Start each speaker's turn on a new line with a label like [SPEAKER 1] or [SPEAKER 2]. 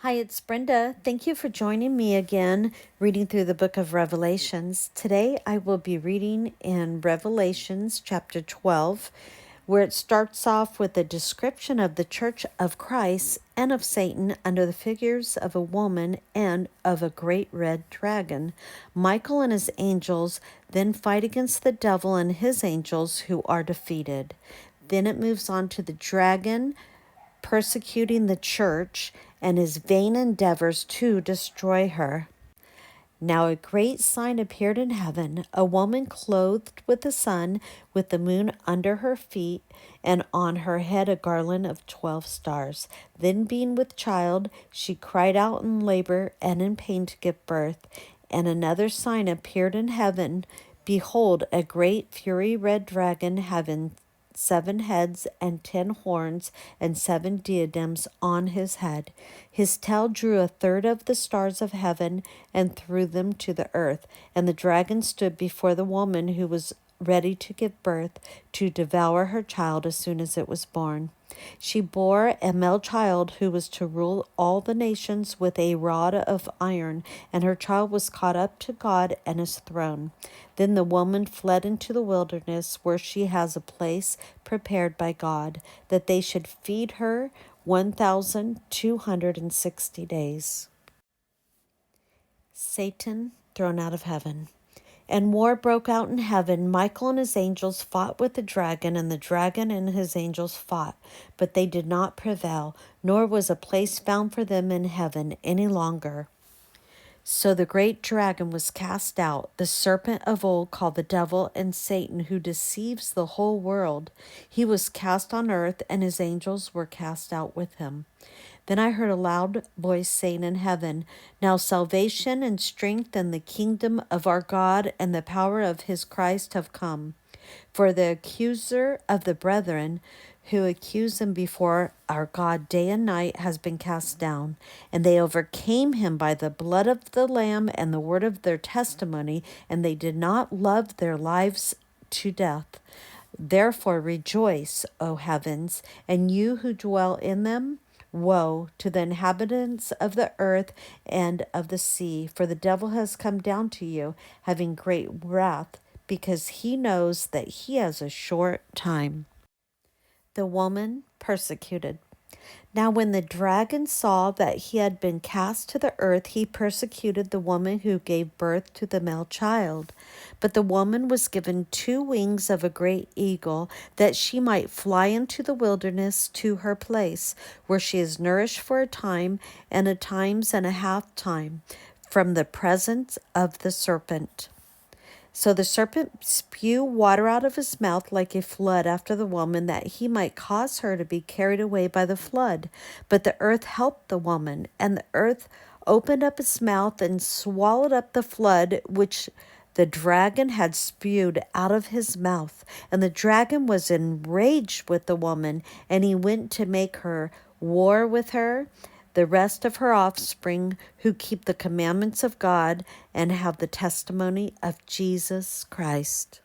[SPEAKER 1] Hi, it's Brenda. Thank you for joining me again, reading through the book of Revelations. Today I will be reading in Revelations chapter 12, where it starts off with a description of the church of Christ and of Satan under the figures of a woman and of a great red dragon. Michael and his angels then fight against the devil and his angels who are defeated. Then it moves on to the dragon persecuting the church and his vain endeavors to destroy her. Now a great sign appeared in heaven, a woman clothed with the sun, with the moon under her feet, and on her head a garland of 12 stars. Then being with child, she cried out in labor and in pain to give birth. And another sign appeared in heaven. Behold, a great fiery red dragon having 7 heads and 10 horns and 7 diadems on his head. His tail drew a third of the stars of heaven and threw them to the earth. And the dragon stood before the woman who was ready to give birth, to devour her child as soon as it was born. She bore a male child who was to rule all the nations with a rod of iron, and her child was caught up to God and his throne. Then the woman fled into the wilderness, where she has a place prepared by God, that they should feed her 1,260 days. Satan thrown out of heaven. And war broke out in heaven. Michael and his angels fought with the dragon, and the dragon and his angels fought, but they did not prevail, nor was a place found for them in heaven any longer. So the great dragon was cast out, the serpent of old called the devil and Satan, who deceives the whole world. He was cast on earth, and his angels were cast out with him. Then I heard a loud voice saying in heaven, Now salvation and strength and the kingdom of our God and the power of his Christ have come. For the accuser of the brethren, who accused them before our God day and night, has been cast down, and they overcame him by the blood of the Lamb and the word of their testimony, and they did not love their lives to death. Therefore rejoice, O heavens, and you who dwell in them. Woe to the inhabitants of the earth and of the sea, for the devil has come down to you, having great wrath, because he knows that he has a short time. The woman persecuted. Now when the dragon saw that he had been cast to the earth, he persecuted the woman who gave birth to the male child. But the woman was given 2 wings of a great eagle, that she might fly into the wilderness to her place, where she is nourished for a time and a times and a half time, from the presence of the serpent. So the serpent spewed water out of his mouth like a flood after the woman, that he might cause her to be carried away by the flood. But the earth helped the woman, and the earth opened up its mouth and swallowed up the flood which the dragon had spewed out of his mouth. And the dragon was enraged with the woman, and he went to make her war with her, the rest of her offspring, who keep the commandments of God and have the testimony of Jesus Christ.